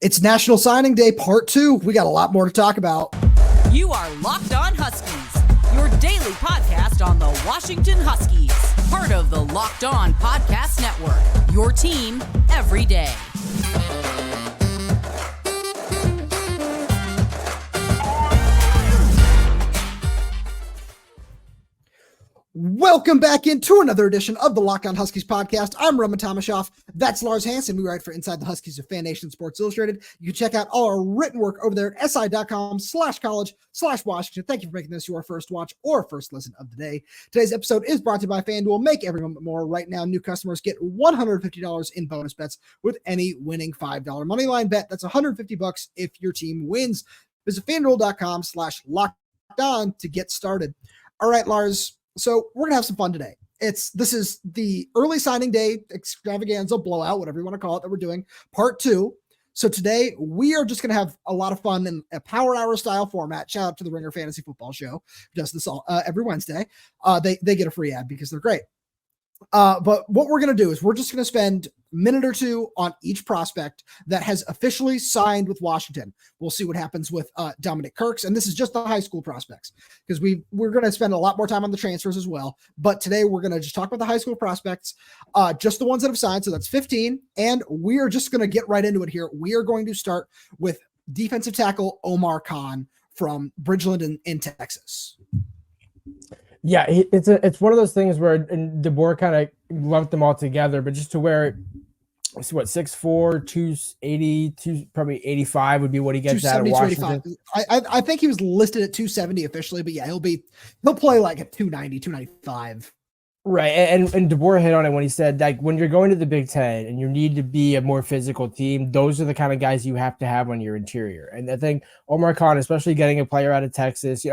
It's National Signing Day Part 2. We got a lot more to talk about. You are Locked On Huskies, your daily podcast on the Washington Huskies. Part of the Locked On Podcast Network, your team every day. Welcome back into another edition of the Locked On Huskies podcast. I'm Roman Tomashoff. That's Lars Hanson. We write for Inside the Huskies of Fan Nation Sports Illustrated. You can check out all our written work over there at si.com/college/Washington. Thank you for making this your first watch or first listen of the day. Today's episode is brought to you by FanDuel. Make every moment more. Right now, new customers get $150 in bonus bets with any winning $5 moneyline bet. That's $150 if your team wins. Visit FanDuel.com/LockedOn to get started. All right, Lars. So we're going to have some fun today. This is the early signing day extravaganza blowout, whatever you want to call it, that we're doing, part 2. So today we are just going to have a lot of fun in a power hour style format. Shout out to the Ringer Fantasy Football Show. Does this all every Wednesday. They get a free ad because they're great. But what we're going to do is we're just going to spend a minute or two on each prospect that has officially signed with Washington. We'll see what happens with Dominic Kirks. And this is just the high school prospects because we're going to spend a lot more time on the transfers as well. But today we're going to just talk about the high school prospects, just the ones that have signed. So that's 15. And we are just going to get right into it here. We are going to start with defensive tackle Omar Khan from Bridgeland in Texas. Yeah, it's one of those things where DeBoer kind of lumped them all together, but just to where it's what 6'4", 280, probably 85 would be what he gets out of Washington. I think he was listed at 270 officially, but yeah, he'll play like at 290, 295. Right, and DeBoer hit on it when he said, like, when you're going to the Big Ten and you need to be a more physical team, those are the kind of guys you have to have on your interior. And I think Omar Khan, especially getting a player out of Texas,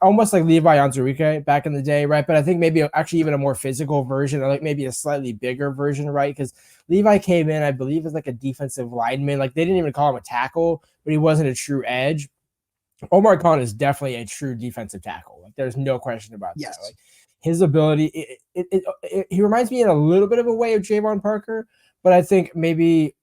almost like Levi Onwuzurike back in the day, right? But I think maybe actually even a more physical version, or like maybe a slightly bigger version, right? Because Levi came in, I believe, as like a defensive lineman. Like, they didn't even call him a tackle, but he wasn't a true edge. Omar Khan is definitely a true defensive tackle. Like, there's no question about that. Like, his ability, he reminds me in a little bit of a way of Javon Parker, but I think maybe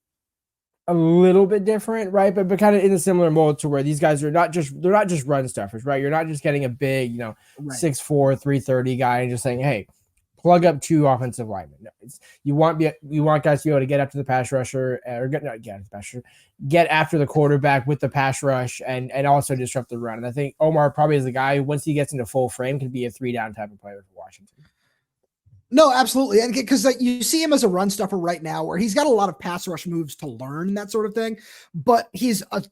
a little bit different, right? But kind of in a similar mold to where these guys are they're not just run stuffers, right? You're not just getting a big, 6'4", 330 guy and just saying, hey, plug up 2 offensive linemen. No, you want guys to be able to get after the pass rusher, or get after the quarterback with the pass rush, and also disrupt the run. And I think Omar probably is the guy who, once he gets into full frame, can be a 3-down type of player for Washington. No, absolutely. And because you see him as a run stuffer right now where he's got a lot of pass rush moves to learn and that sort of thing. But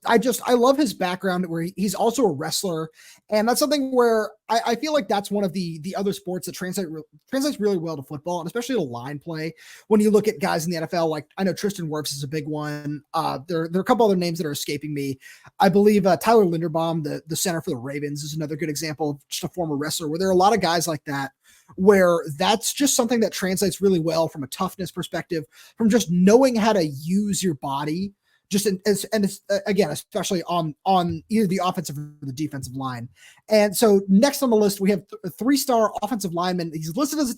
I love his background where he's also a wrestler. And that's something where I feel like that's one of the other sports that translates really well to football, and especially to line play. When you look at guys in the NFL, like I know Tristan Wirfs is a big one. There are a couple other names that are escaping me. I believe Tyler Linderbaum, the center for the Ravens, is another good example of just a former wrestler, where there are a lot of guys like that where that's just something that translates really well from a toughness perspective, from just knowing how to use your body, again, especially on either the offensive or the defensive line. And so next on the list, we have a 3-star offensive lineman. He's listed as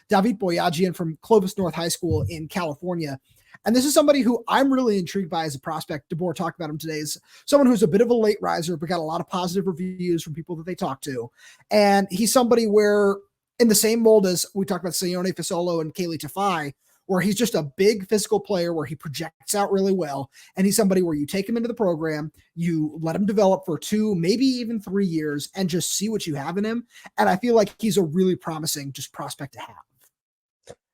David Boyajian from Clovis North High School in California. And this is somebody who I'm really intrigued by as a prospect. DeBoer talked about him today as someone who's a bit of a late riser, but got a lot of positive reviews from people that they talk to. And he's somebody where, in the same mold as we talked about Sione Fasolo and Kaylee Tafai, where he's just a big physical player where he projects out really well. And he's somebody where you take him into the program, you let him develop for 2, maybe even 3 years, and just see what you have in him. And I feel like he's a really promising just prospect to have.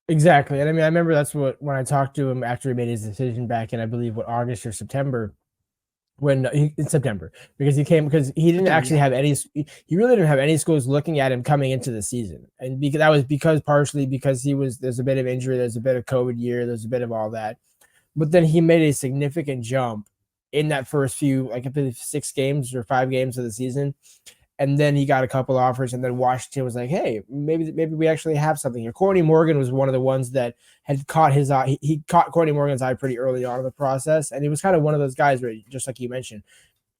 Exactly. And I mean, I remember that's when I talked to him after he made his decision back in, I believe, August or September. In September, because he didn't actually have any, he really didn't have any schools looking at him coming into the season. And partially because there's a bit of injury, there's a bit of COVID year, there's a bit of all that. But then he made a significant jump in that first few, like I believe 6 games or 5 games of the season. And then he got a couple offers, and then Washington was like, hey, maybe we actually have something here. Courtney Morgan was one of the ones that had caught his eye. He caught Courtney Morgan's eye pretty early on in the process. And he was kind of one of those guys where, just like you mentioned,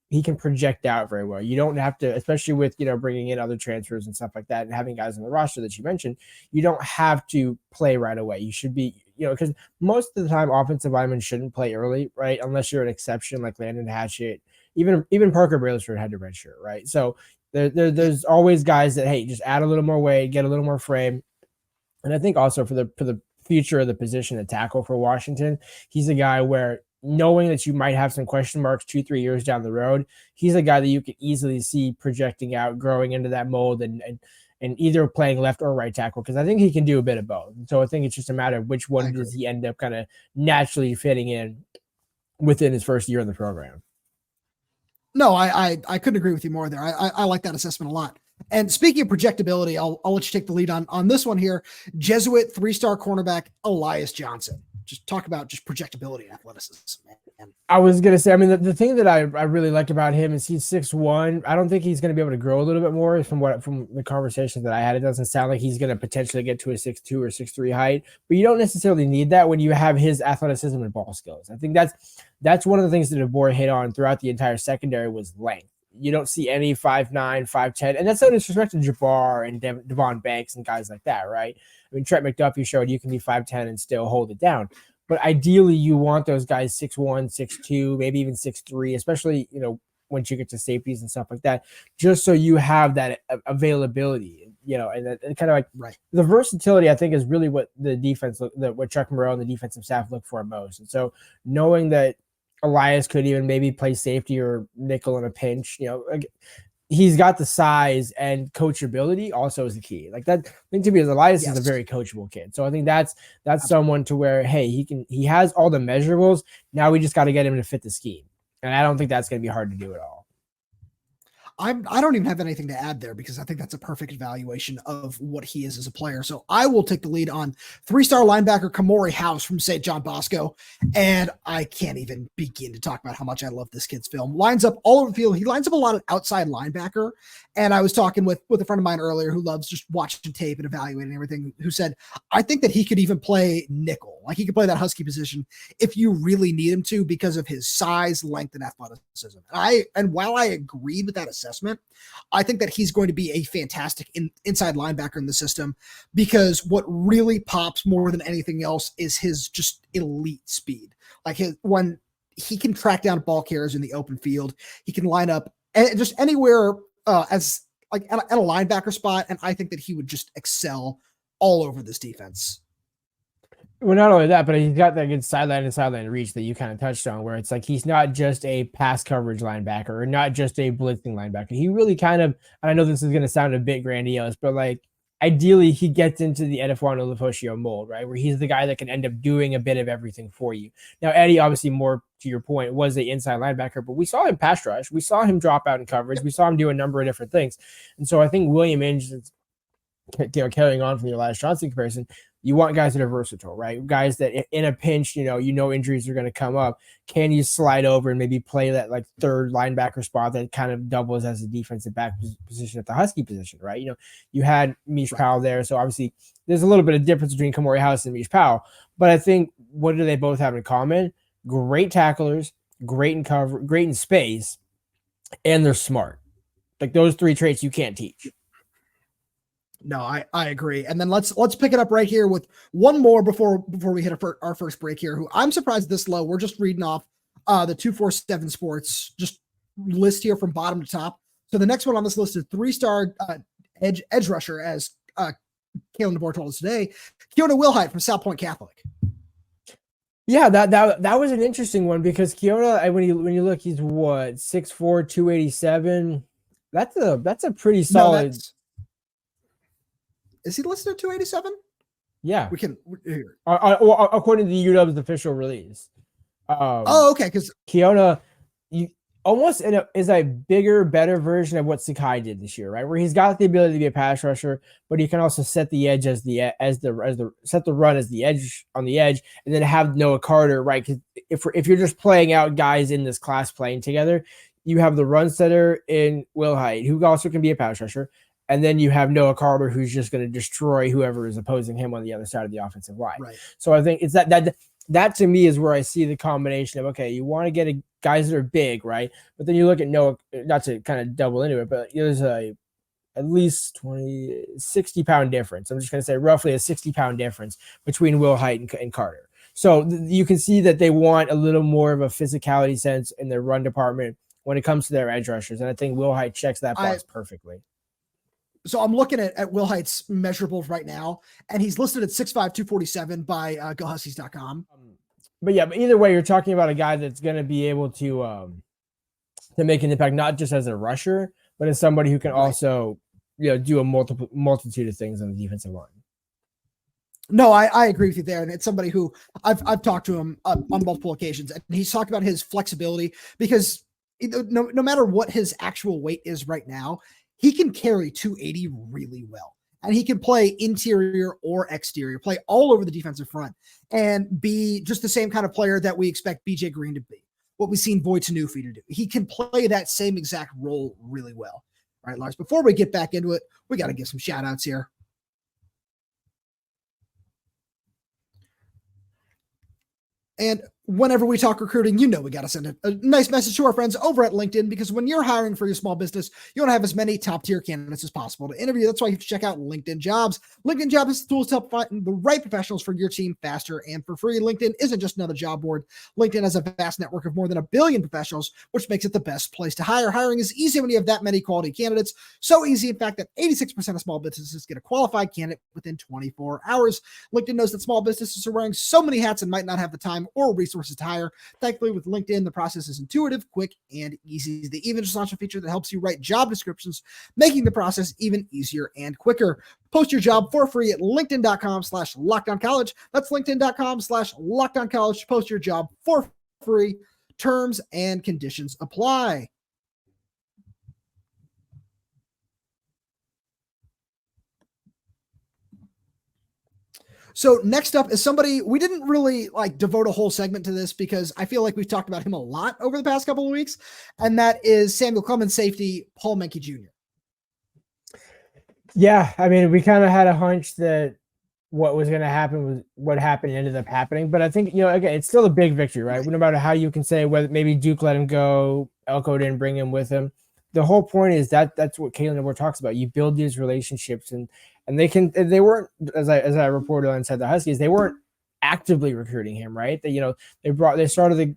he can project out very well. You don't have to, especially with, bringing in other transfers and stuff like that and having guys on the roster that you mentioned, you don't have to play right away. You should be, because most of the time offensive linemen shouldn't play early, right? Unless you're an exception like Landon Hatchett, even Parker Brailsford had to redshirt, right? So there's always guys that, hey, just add a little more weight, get a little more frame. And I think also for the future of the position at tackle for Washington, he's a guy where, knowing that you might have some question marks 2-3 years down the road, he's a guy that you could easily see projecting out, growing into that mold, and either playing left or right tackle, because I think he can do a bit of both. So I think it's just a matter of which one does he end up kind of naturally fitting in within his first year in the program. No, I couldn't agree with you more there. I like that assessment a lot. And speaking of projectability, I'll let you take the lead on this one here. Jesuit 3-star cornerback Elias Johnson. Just talk about just projectability and athleticism, man. I was going to say, I mean, the thing that I really like about him is he's 6'1". I don't think he's going to be able to grow a little bit more from the conversations that I had. It doesn't sound like he's going to potentially get to a 6'2" or 6'3" height, but you don't necessarily need that when you have his athleticism and ball skills. I think that's one of the things that DeBoer hit on throughout the entire secondary was length. You don't see any 5'9", 5'10", and that's no disrespect to Jabbar and Devon Banks and guys like that, right? I mean, Trent McDuffie showed you can be 5'10" and still hold it down. But ideally, you want those guys 6'1", 6'2", maybe even 6'3", especially, once you get to safeties and stuff like that, just so you have that availability, and kind of like the versatility, I think, is really what the defense, what Chuck Morrell and the defensive staff look for most. And so knowing that Elias could even maybe play safety or nickel in a pinch, he's got the size, and coachability also is the key. Like that thing to me is Elias is a very coachable kid. So I think that's someone to where, hey, he has all the measurables. Now we just got to get him to fit the scheme. And I don't think that's going to be hard to do at all. I don't even have anything to add there, because I think that's a perfect evaluation of what he is as a player. So I will take the lead on 3-star linebacker Kamorj House from St. John Bosco. And I can't even begin to talk about how much I love this kid's film. Lines up all over the field. He lines up a lot of outside linebacker. And I was talking with a friend of mine earlier who loves just watching tape and evaluating everything, who said, I think that he could even play nickel. Like he could play that Husky position if you really need him to, because of his size, length, and athleticism. And while I agreed with that assessment, I think that he's going to be a fantastic inside linebacker in the system, because what really pops more than anything else is his just elite speed. Like when he can track down ball carriers in the open field, he can line up just anywhere as like at a linebacker spot. And I think that he would just excel all over this defense. Well, not only that, but he's got that good sideline and sideline reach that you kind of touched on, where it's like he's not just a pass coverage linebacker or not just a blitzing linebacker. He really kind of, and I know this is going to sound a bit grandiose, but like ideally he gets into the Edifano Lefosio mold, right? Where he's the guy that can end up doing a bit of everything for you. Now, Eddie, obviously more to your point, was the inside linebacker, but we saw him pass rush. We saw him drop out in coverage. We saw him do a number of different things. And so I think William Inge, carrying on from the Elias Johnson comparison, you want guys that are versatile, right? Guys that in a pinch, injuries are going to come up. Can you slide over and maybe play that like third linebacker spot that kind of doubles as a defensive back position at the Husky position, right? You had Mish Powell there. So obviously there's a little bit of difference between Kamorj House and Mish Powell, but I think what do they both have in common? Great tacklers, great in cover, great in space, and they're smart. Like those three traits you can't teach. No, I agree. And then let's pick it up right here with one more before we hit our first break here, who I'm surprised this low. We're just reading off the 247 Sports just list here from bottom to top. So the next one on this list is 3-star edge rusher, as Kalen DeBoer told us today, Kiona Willight from South Point Catholic. Yeah, that was an interesting one, because Kiona, when you look, he's what, 6'4", 287. That's a pretty solid. Is he listed at 287? Yeah. We can here. According to the UW's official release. Okay. Because Kiona almost is a bigger, better version of what Sakai did this year, right? Where he's got the ability to be a pass rusher, but he can also set the edge set the run as the edge on the edge, and then have Noah Carter, right? Because if you're just playing out guys in this class playing together, you have the run setter in Willight, who also can be a pass rusher. And then you have Noah Carter, who's just going to destroy whoever is opposing him on the other side of the offensive line. Right. So I think it's that to me is where I see the combination of, okay, you want to get guys that are big, right? But then you look at Noah, not to kind of double into it, but there's a at least 60-pound difference. I'm just going to say roughly a 60-pound difference between Willight and Carter. So you can see that they want a little more of a physicality sense in their run department when it comes to their edge rushers. And I think Willight checks that box perfectly. So I'm looking at Willight's measurables right now, and he's listed at 6'5", 247 by GoHuskies.com. But either way, you're talking about a guy that's going to be able to make an impact, not just as a rusher, but as somebody who can also, do a multitude of things on the defensive line. No, I agree with you there. And it's somebody who I've talked to him on multiple occasions, and he's talked about his flexibility because no matter what his actual weight is right now, he can carry 280 really well. And he can play interior or exterior, play all over the defensive front, and be just the same kind of player that we expect BJ Green to be, what we've seen Boy Tanufi to do. He can play that same exact role really well. All right, Lars, before we get back into it, we got to give some shout outs here. And whenever we talk recruiting, we got to send a nice message to our friends over at LinkedIn, because when you're hiring for your small business, you want to have as many top tier candidates as possible to interview. That's why you have to check out LinkedIn Jobs. LinkedIn Jobs has the tools to help find the right professionals for your team faster and for free. LinkedIn isn't just another job board. LinkedIn has a vast network of more than 1 billion professionals, which makes it the best place to hire. Hiring is easy when you have that many quality candidates. So easy, in fact, that 86% of small businesses get a qualified candidate within 24 hours. LinkedIn knows that small businesses are wearing so many hats and might not have the time or resources to hire. Thankfully, with LinkedIn, the process is intuitive, quick, and easy. They even just launched a feature that helps you write job descriptions, making the process even easier and quicker. Post your job for free at linkedin.com/lockedoncollege. That's linkedin.com/lockedoncollege. Post your job for free. Terms and conditions apply. So next up is somebody we didn't really devote a whole segment to this, because I feel like we've talked about him a lot over the past couple of weeks, and that is Samuel Clemens safety Paul Mencke Jr. Yeah, I mean, we kind of had a hunch that what was going to happen was what happened ended up happening, but I think again, it's still a big victory, right? No matter how you can say whether maybe Duke let him go, Elko didn't bring him with him. The whole point is that's what Kalen DeBoer talks about. You build these relationships, and they weren't, as I reported on Inside the Huskies, they weren't actively recruiting him, right? They started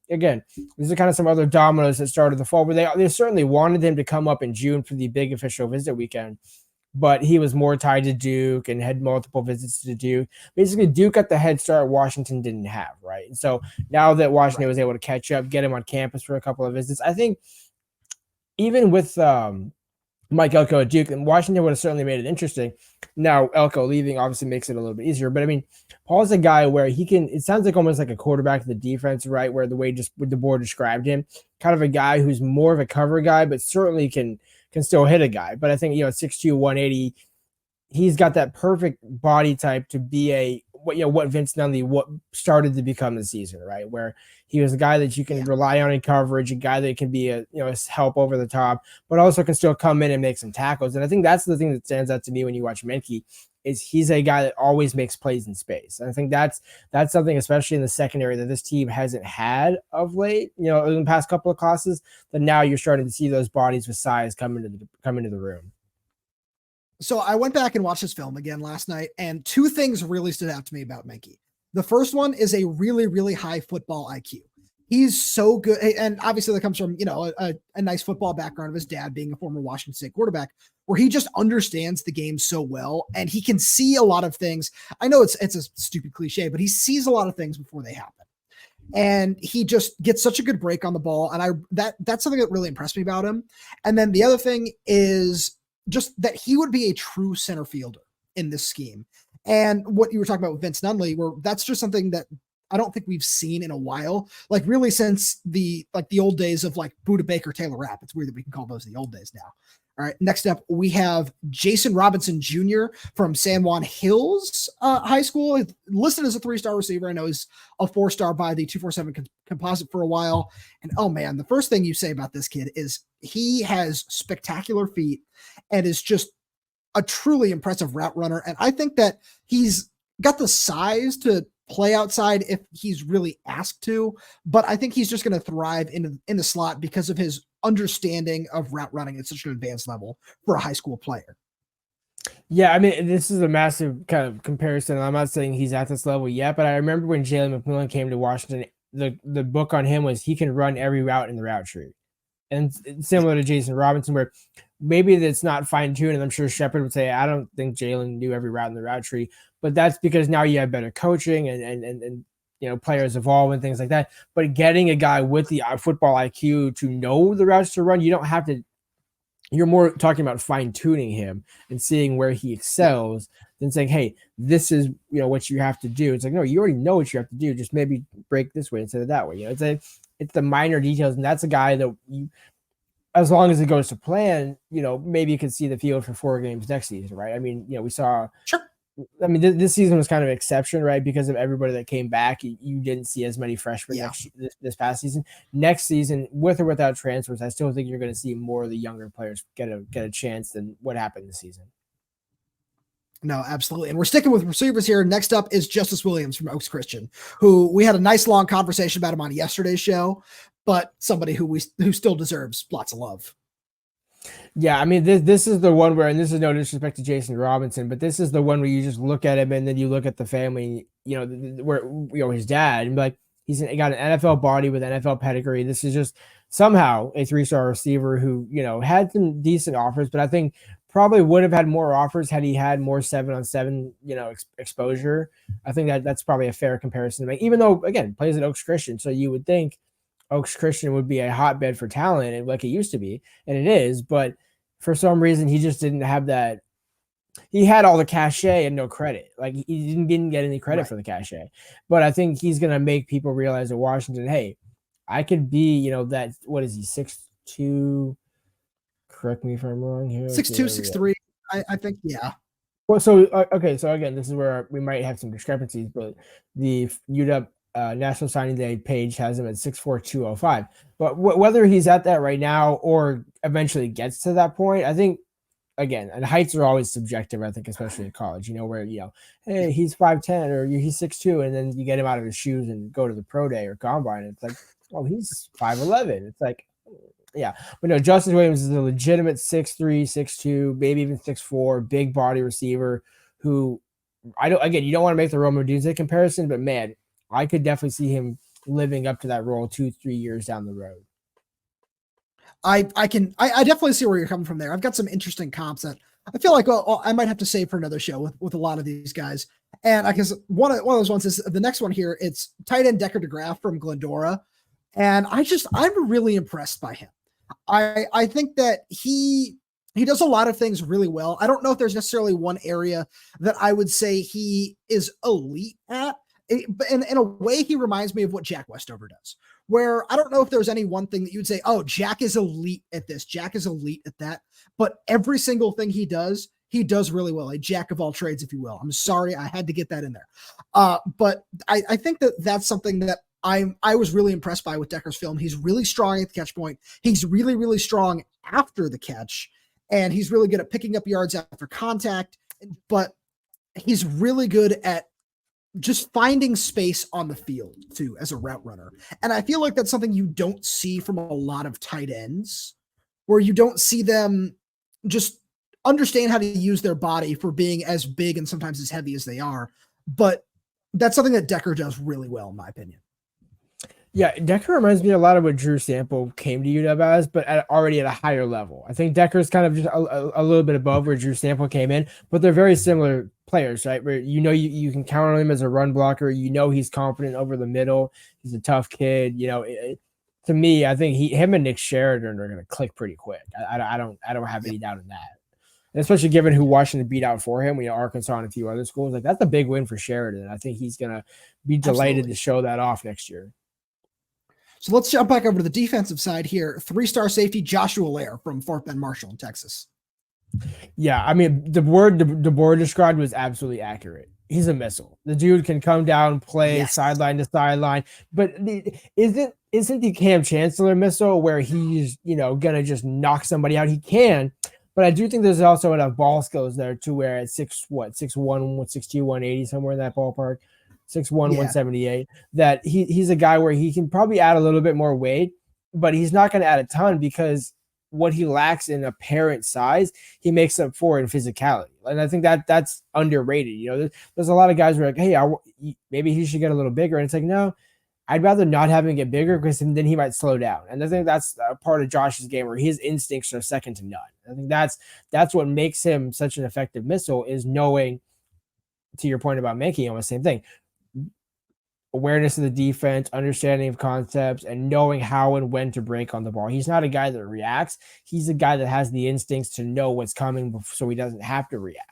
again, these are kind of some other dominoes that started the fall, but they certainly wanted him to come up in June for the big official visit weekend, but he was more tied to Duke and had multiple visits to Duke. Basically, Duke got the head start Washington didn't have, right? And so now that Washington was able to catch up, get him on campus for a couple of visits, I think even with Mike Elko at Duke, and Washington would have certainly made it interesting. Now Elko leaving obviously makes it a little bit easier, but I mean, Paul's a guy where he can, it sounds like almost like a quarterback of the defense, right? Where the way just with the board described him, kind of a guy who's more of a cover guy, but certainly can still hit a guy. But I think, at 6'2", 180, he's got that perfect body type to be what Vince Nunley, what started to become the season, right? Where he was a guy that you can rely on in coverage, a guy that can be a help over the top, but also can still come in and make some tackles. And I think that's the thing that stands out to me when you watch Mencke, is he's a guy that always makes plays in space. And I think that's something, especially in the secondary, that this team hasn't had of late, in the past couple of classes, that now you're starting to see those bodies with size come into the room. So I went back and watched this film again last night, and two things really stood out to me about Mencke. The first one is a really, really high football IQ. He's so good. And obviously that comes from, a nice football background of his dad being a former Washington State quarterback, where he just understands the game so well, and he can see a lot of things. I know it's a stupid cliche, but he sees a lot of things before they happen. And he just gets such a good break on the ball. And that's something that really impressed me about him. And then the other thing is just that he would be a true center fielder in this scheme. And what you were talking about with Vince Nunley, where that's just something that I don't think we've seen in a while, really since the old days of Buda Baker, Taylor Rapp. It's weird that we can call those the old days now. All right. Next up, we have Jason Robinson Jr. from San Juan Hills High School. He's listed as a 3-star receiver. I know he's a 4-star by the 247 composite for a while. And oh man, the first thing you say about this kid is he has spectacular feet and is just a truly impressive route runner. And I think that he's got the size to play outside if he's really asked to, but I think he's just going to thrive in the slot because of his understanding of route running at such an advanced level for a high school player. Yeah, I mean, this is a massive kind of comparison. I'm not saying he's at this level yet, but I remember when Jalen McMillan came to Washington, the book on him was he can run every route in the route tree. And similar to Jason Robinson, where maybe that's not fine-tuned, and I'm sure Shepard would say, I don't think Jalen knew every route in the route tree, but that's because now you have better coaching and players evolve and things like that. But getting a guy with the football IQ to know the routes to run, you don't have to. You're more talking about fine-tuning him and seeing where he excels than saying, hey, this is what you have to do. It's like, no, you already know what you have to do. Just maybe break this way instead of that way. It's the minor details, and that's a guy that as long as it goes to plan, maybe you could see the field for 4 games next season, right? I mean, we saw. Sure. I mean, this season was kind of an exception, right? Because of everybody that came back, you didn't see as many freshmen this past season. Next season, with or without transfers, I still think you're going to see more of the younger players get a chance than what happened this season. No, absolutely. And we're sticking with receivers here. Next up is Justice Williams from Oaks Christian, who we had a nice long conversation about him on yesterday's show, but somebody who still deserves lots of love. Yeah, I mean, this is the one where, and this is no disrespect to Jason Robinson, but this is the one where you just look at him and then you look at the family, where his dad, and be like, he's got an NFL body with NFL pedigree. This is just somehow a 3-star receiver who, had some decent offers, but I think probably would have had more offers had he had more 7-on-7, exposure. I think that's probably a fair comparison to make, even though, again, plays at Oaks Christian. So you would think Oaks Christian would be a hotbed for talent like it used to be, and it is, but for some reason he just didn't have that. He had all the cachet and no credit. Like he didn't get any credit for the cachet. But I think he's going to make people realize at Washington, hey, I could be, that, what is he, 6'2", correct me if I'm wrong here. 6'2", 6'3", I think, yeah. Well, so, okay, so again, this is where we might have some discrepancies, but the UW National Signing Day page has him at 6'4", 205. But whether he's at that right now or eventually gets to that point, I think, again, and heights are always subjective, I think, especially in college, where, hey, he's 5'10", or he's 6'2", and then you get him out of his shoes and go to the pro day or combine, and it's like, oh, he's 5'11". It's like, yeah. But no, Justice Williams is a legitimate 6'3", 6'2", maybe even 6'4", big body receiver who, you don't want to make the Rome Odunze comparison, but man, I could definitely see him living up to that role 2-3 years down the road. I definitely see where you're coming from there. I've got some interesting comps that I feel like I might have to save for another show with a lot of these guys. And I guess one of those ones is the next one here. It's tight end Decker DeGraff from Glendora. And I'm really impressed by him. I think that he does a lot of things really well. I don't know if there's necessarily one area that I would say he is elite at. But in a way, he reminds me of what Jack Westover does, where I don't know if there's any one thing that you'd say, oh, Jack is elite at this, Jack is elite at that. But every single thing he does really well, a jack of all trades, if you will. I'm sorry, I had to get that in there. But I think that's something that I was really impressed by with Decker's film. He's really strong at the catch point. He's really, really strong after the catch. And he's really good at picking up yards after contact. But he's really good at just finding space on the field too, as a route runner. And I feel like that's something you don't see from a lot of tight ends, where you don't see them just understand how to use their body for being as big and sometimes as heavy as they are. But that's something that Decker does really well, in my opinion. Yeah, Decker reminds me a lot of what Drew Sample came to UW as, but already at a higher level. I think Decker's kind of just a little bit above where Drew Sample came in, but they're very similar players, right? Where you can count on him as a run blocker. He's confident over the middle. He's a tough kid. To me, I think him and Nick Sheridan are going to click pretty quick. I don't have any doubt in that. And especially given who Washington beat out for him, Arkansas and a few other schools. Like, that's a big win for Sheridan. I think he's going to be delighted to show that off next year. So let's jump back over to the defensive side here. 3-star safety Joshua Lair from Fort Bend Marshall in Texas. Yeah, I mean, the word DeBoer described was absolutely accurate. He's a missile. The dude can come down, play sideline to sideline. But isn't the Cam Chancellor missile where he's gonna just knock somebody out? He can, but I do think there's also enough ball skills there to where at 6'1", 6'2", 180, somewhere in that ballpark, 6'1", 178, that he's a guy where he can probably add a little bit more weight, but he's not going to add a ton because what he lacks in apparent size, he makes up for in physicality. And I think that's underrated. You know, there's a lot of guys who are like, hey, maybe he should get a little bigger. And it's like, no, I'd rather not have him get bigger because then he might slow down. And I think that's a part of Josh's game where his instincts are second to none. I think that's what makes him such an effective missile, is knowing, to your point about Mencke, almost the same thing. Awareness of the defense, understanding of concepts, and knowing how and when to break on the ball. He's not a guy that reacts. He's a guy that has the instincts to know what's coming so he doesn't have to react.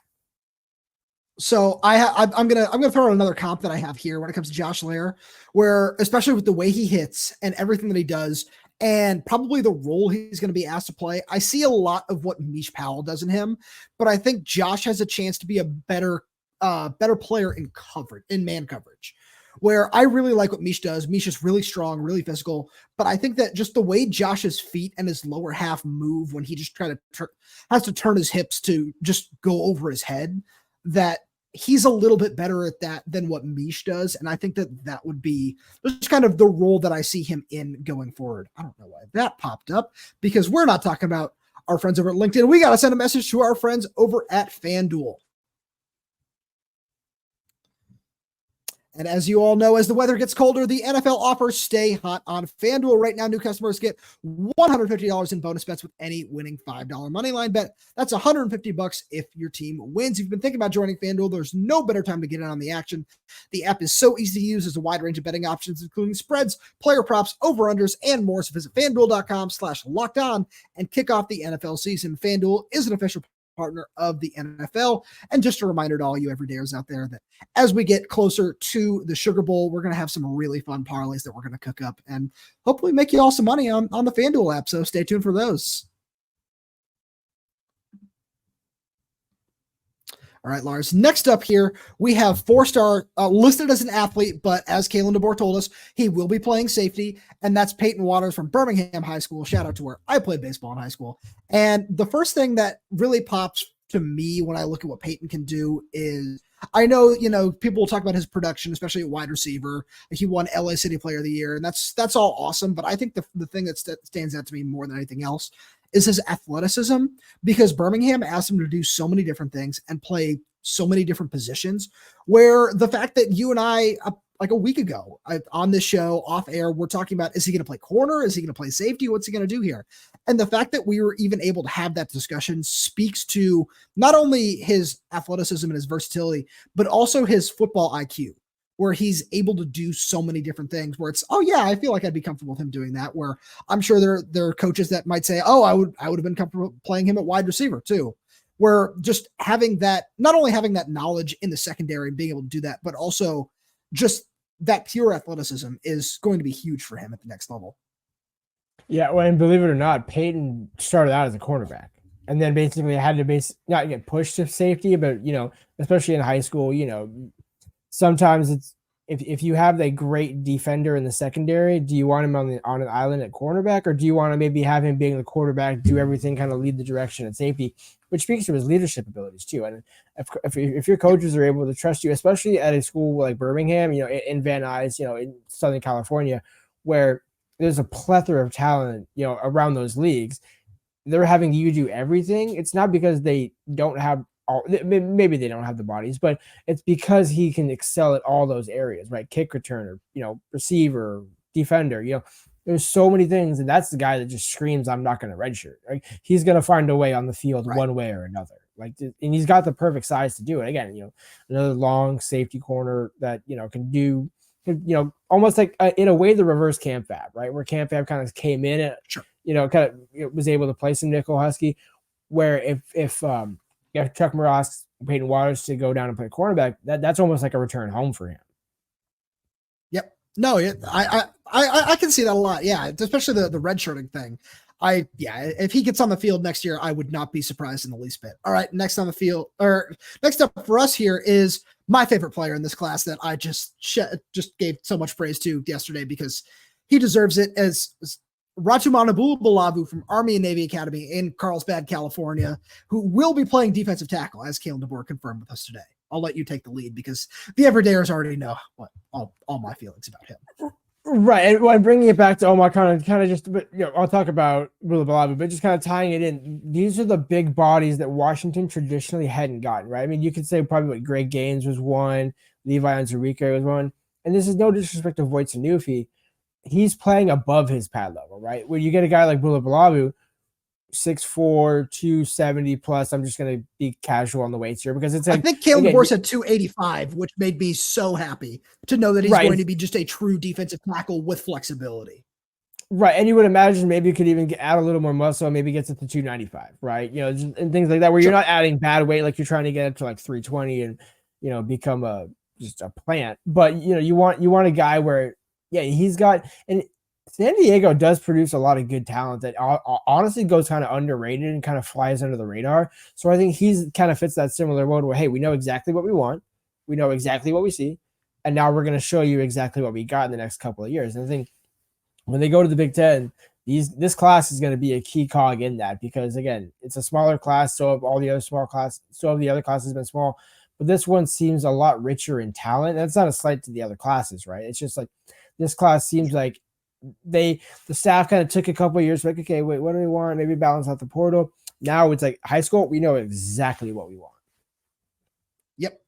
So I'm gonna throw out another comp that I have here when it comes to Josh Lair, where especially with the way he hits and everything that he does, and probably the role he's going to be asked to play, I see a lot of what Mish Powell does in him, but I think Josh has a chance to be a better player in man coverage. Where I really like what Mish does. Mish is really strong, really physical, but I think that just the way Josh's feet and his lower half move when he just has to turn his hips to just go over his head, that he's a little bit better at that than what Mish does. And I think that would be just kind of the role that I see him in going forward. I don't know why that popped up, because we're not talking about our friends over at LinkedIn. We got to send a message to our friends over at FanDuel. And as you all know, as the weather gets colder, the NFL offers stay hot on FanDuel. Right now, new customers get $150 in bonus bets with any winning $5 moneyline bet. That's $150 if your team wins. If you've been thinking about joining FanDuel, there's no better time to get in on the action. The app is so easy to use. There's a wide range of betting options, including spreads, player props, over-unders, and more. So visit FanDuel.com/lockedon and kick off the NFL season. FanDuel is an official partner of the NFL. And just a reminder to all you everydayers out there that as we get closer to the Sugar Bowl, we're going to have some really fun parlays that we're going to cook up and hopefully make you all some money on the FanDuel app. So stay tuned for those. All right, Lars. Next up here, we have four-star listed as an athlete, but as Kalen DeBoer told us, he will be playing safety, and that's Peyton Waters from Birmingham High School. Shout out to where I played baseball in high school. And the first thing that really pops to me when I look at what Peyton can do is, I know, people will talk about his production, especially at wide receiver. He won LA City Player of the Year, and that's all awesome. But I think the thing that stands out to me more than anything else is his athleticism, because Birmingham asked him to do so many different things and play so many different positions, where the fact that you and I, like a week ago on this show off air, we're talking about, is he going to play corner? Is he going to play safety? What's he going to do here? And the fact that we were even able to have that discussion speaks to not only his athleticism and his versatility, but also his football IQ, where he's able to do so many different things where it's, oh yeah, I feel like I'd be comfortable with him doing that, where I'm sure there are coaches that might say, oh, I would have been comfortable playing him at wide receiver too, where just having that, not only having that knowledge in the secondary and being able to do that, but also just that pure athleticism is going to be huge for him at the next level. Yeah. Well, and believe it or not, Peyton started out as a cornerback and then basically had to not get pushed to safety, but, especially in high school, sometimes it's, if you have a great defender in the secondary, do you want him on an island at cornerback, or do you want to maybe have him being the quarterback, do everything, kind of lead the direction at safety, which speaks to his leadership abilities too. And if your coaches are able to trust you, especially at a school like Birmingham, in Van Nuys, in Southern California, where there's a plethora of talent, around those leagues, they're having you do everything. It's not because they don't have, maybe they don't have the bodies, but it's because he can excel at all those areas, right? Kick returner, receiver, defender, there's so many things. And that's the guy that just screams, I'm not going to redshirt. Right? He's going to find a way on the field one way or another. And he's got the perfect size to do it. Again, another long safety corner that, can do, almost like in a way, the reverse Cam Fab, right? Where Cam Fab kind of came in and, was able to play some nickel Husky, where if Chuck Morass, Peyton Waters to go down and play cornerback, that's almost like a return home for him. Yep. No, I can see that a lot. Yeah. Especially the redshirting thing. If he gets on the field next year, I would not be surprised in the least bit. All right. Next up for us here is my favorite player in this class that I just gave so much praise to yesterday, because he deserves it, as Ratum Balavu from Army and Navy Academy in Carlsbad, California, who will be playing defensive tackle, as Kalen DeBoer confirmed with us today. I'll let you take the lead because the everydayers already know what all my feelings about him. Right, and when bringing it back to Omar Khan, kind of just, but I'll talk about Balavu, but just kind of tying it in. These are the big bodies that Washington traditionally hadn't gotten, right? I mean, you could say probably what Greg Gaines was one, Levi Onwuzurike was one, and this is no disrespect to Voight Sanufi. He's playing above his pad level, right? When you get a guy like Balavu, 6'4", 270 plus. I'm just going to be casual on the weights here because it's like, I think Kalen DeBoer said 285, which made me so happy to know that he's going to be just a true defensive tackle with flexibility. Right. And you would imagine maybe you could even add a little more muscle and maybe gets it to 295, right? And things like that, where you're not adding bad weight, like you're trying to get it to like 320 and, become just a plant. But, you want a guy where, he's got, and San Diego does produce a lot of good talent that honestly goes kind of underrated and kind of flies under the radar. So I think he's kind of fits that similar mode where, hey, we know exactly what we want. We know exactly what we see. And now we're going to show you exactly what we got in the next couple of years. And I think when they go to the Big Ten, this class is going to be a key cog in that because, again, it's a smaller class. So have all the other small class. So have the other classes been small. But this one seems a lot richer in talent. That's not a slight to the other classes, right? It's just like this class seems like the staff kind of took a couple of years, like, okay, wait, what do we want? Maybe balance out the portal. Now it's like high school, we know exactly what we want. Yep.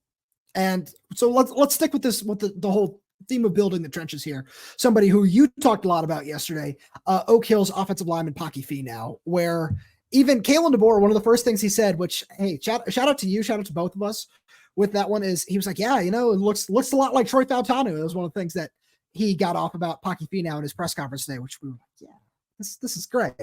And so let's stick with this, with the whole theme of building the trenches here. Somebody who you talked a lot about yesterday, Oak Hill's offensive lineman Pocky Fe now, where even Kalen DeBoer, one of the first things he said, which, hey, shout out to you, shout out to both of us with that one, is he was like, yeah, it looks a lot like Troy Fautanu. It was one of the things that he got off about Pocky Fe now in his press conference today, which we were like, yeah, this is great.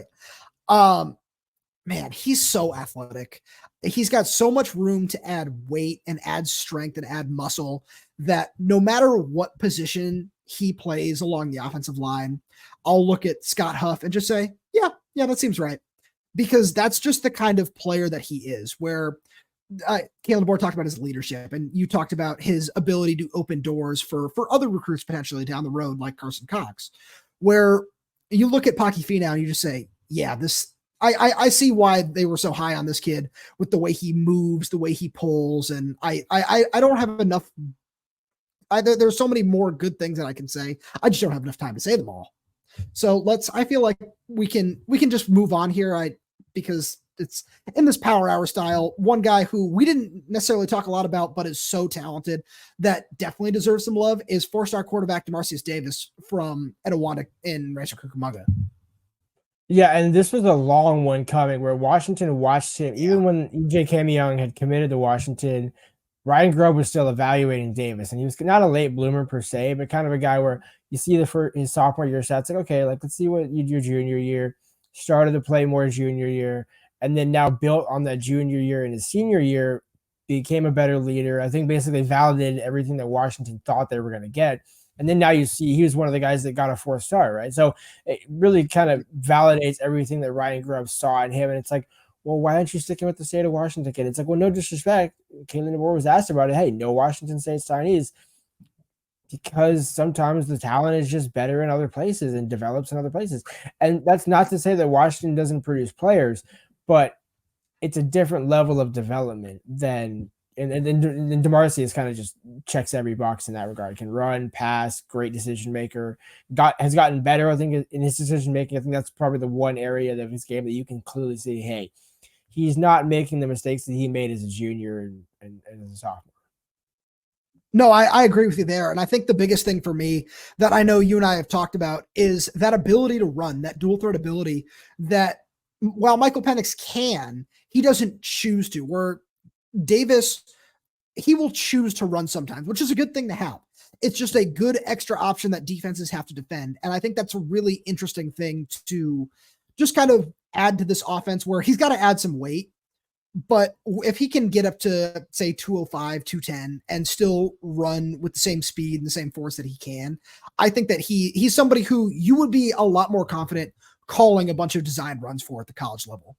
Man, he's so athletic. He's got so much room to add weight and add strength and add muscle that no matter what position he plays along the offensive line, I'll look at Scott Huff and just say, yeah, that seems right. Because that's just the kind of player that he is, where Kalen DeBoer talked about his leadership, and you talked about his ability to open doors for other recruits potentially down the road, like Carson Cox, where you look at Pocky Fe now and you just say, yeah, I see why they were so high on this kid with the way he moves, the way he pulls. And I don't have enough. There's so many more good things that I can say. I just don't have enough time to say them all. So I feel like we can just move on here. Because it's in this power hour style. One guy who we didn't necessarily talk a lot about, but is so talented that definitely deserves some love, is 4-star quarterback Demarcus Davis from Etiwanda in Rancho Cucamonga. Yeah, and this was a long one coming where Washington watched him. Even when EJ Camion had committed to Washington, Ryan Grubb was still evaluating Davis, and he was not a late bloomer per se, but kind of a guy where you see his sophomore year stats, like, okay, like let's see what you do your junior year, started to play more junior year, and then now built on that junior year and his senior year, became a better leader. I think basically validated everything that Washington thought they were going to get. And then now you see he was one of the guys that got a 4-star, right? So it really kind of validates everything that Ryan Grubb saw in him. And it's like, well, why aren't you sticking with the state of Washington kid? It's like, well, no disrespect. Kalen DeBoer was asked about it. Hey, no Washington State signees, because sometimes the talent is just better in other places and develops in other places. And that's not to say that Washington doesn't produce players, but it's a different level of development than and Demarcus is kind of just checks every box in that regard. Can run, pass, great decision maker. Has gotten better, I think, in his decision making. I think that's probably the one area of his game that you can clearly see, hey, he's not making the mistakes that he made as a junior and as a sophomore. No, I agree with you there. And I think the biggest thing for me that I know you and I have talked about is that ability to run, that dual threat ability that while Michael Penix can, he doesn't choose to. Where Davis, he will choose to run sometimes, which is a good thing to have. It's just a good extra option that defenses have to defend. And I think that's a really interesting thing to just kind of add to this offense, where he's got to add some weight. But if he can get up to, say, 205, 210 and still run with the same speed and the same force that he can, I think that he's somebody who you would be a lot more confident calling a bunch of design runs for at the college level.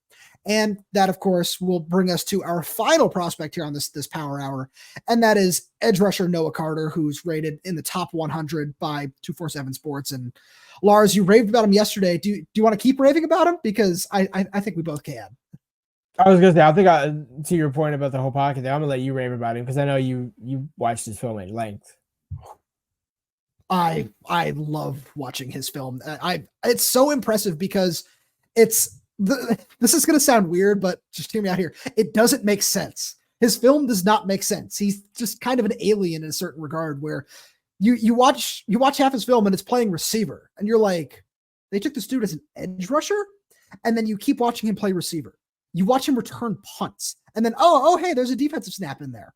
And that, of course, will bring us to our final prospect here on this power hour, and that is edge rusher Noah Carter, who's rated in the top 100 by 247 Sports. And Lars, you raved about him yesterday. Do you want to keep raving about him? Because I think we both can. I was gonna say, I think to your point about the whole pocket thing, I'm gonna let you rave about him because I know you watched his film at length. I love watching his film. It's so impressive because this is going to sound weird, but just hear me out here. It doesn't make sense. His film does not make sense. He's just kind of an alien in a certain regard where you watch half his film and it's playing receiver and you're like, they took this dude as an edge rusher, and then you keep watching him play receiver. You watch him return punts, and then oh hey, there's a defensive snap in there.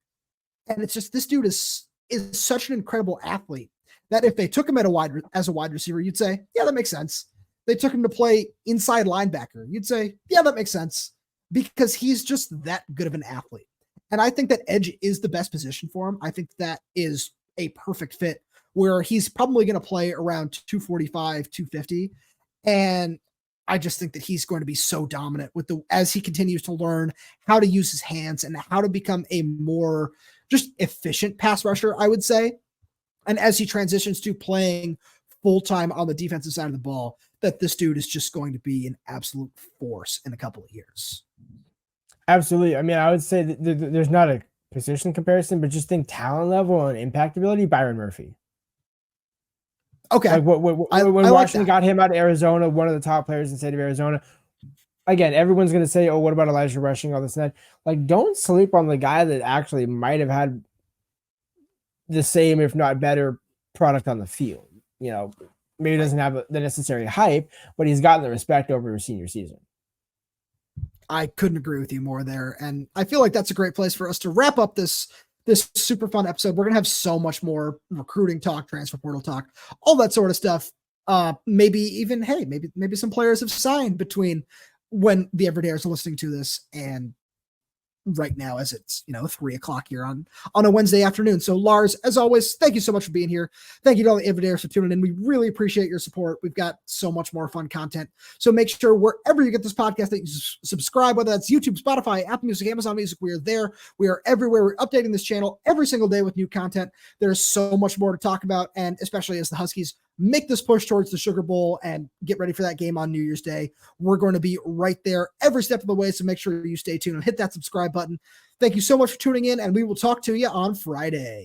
And it's just, this dude is such an incredible athlete that if they took him as a wide receiver, you'd say, yeah, that makes sense. They took him to play inside linebacker. You'd say, yeah, that makes sense, because he's just that good of an athlete. And I think that edge is the best position for him. I think that is a perfect fit where he's probably going to play around 245, 250. And I just think that he's going to be so dominant as he continues to learn how to use his hands and how to become a more just efficient pass rusher, I would say. And as he transitions to playing full-time on the defensive side of the ball, that this dude is just going to be an absolute force in a couple of years. Absolutely. I mean, I would say that there's not a position comparison, but just think talent level and impact ability, Byron Murphy. Okay. Like when Washington got him out of Arizona, one of the top players in the state of Arizona. Again, everyone's going to say, oh, what about Elijah rushing, all this and that? Like, don't sleep on the guy that actually might have had the same, if not better, product on the field. You know, maybe he doesn't have the necessary hype, but he's gotten the respect over his senior season. I couldn't agree with you more there. And I feel like that's a great place for us to wrap up this super fun episode. We're going to have so much more recruiting talk, transfer portal talk, all that sort of stuff. Maybe even, hey, maybe some players have signed between when the Everydayers are listening to this and right now, as it's 3:00 here on a Wednesday afternoon. So Lars, as always, thank you so much for being here. Thank you to all the Everydayers for tuning in. We really appreciate your support. We've got so much more fun content. So make sure wherever you get this podcast that you subscribe, whether that's YouTube, Spotify, Apple Music, Amazon Music, we are there. We are everywhere. We're updating this channel every single day with new content. There's so much more to talk about, and especially as the Huskies make this push towards the Sugar Bowl and get ready for that game on New Year's Day. We're going to be right there every step of the way, so make sure you stay tuned and hit that subscribe button. Thank you so much for tuning in, and we will talk to you on Friday.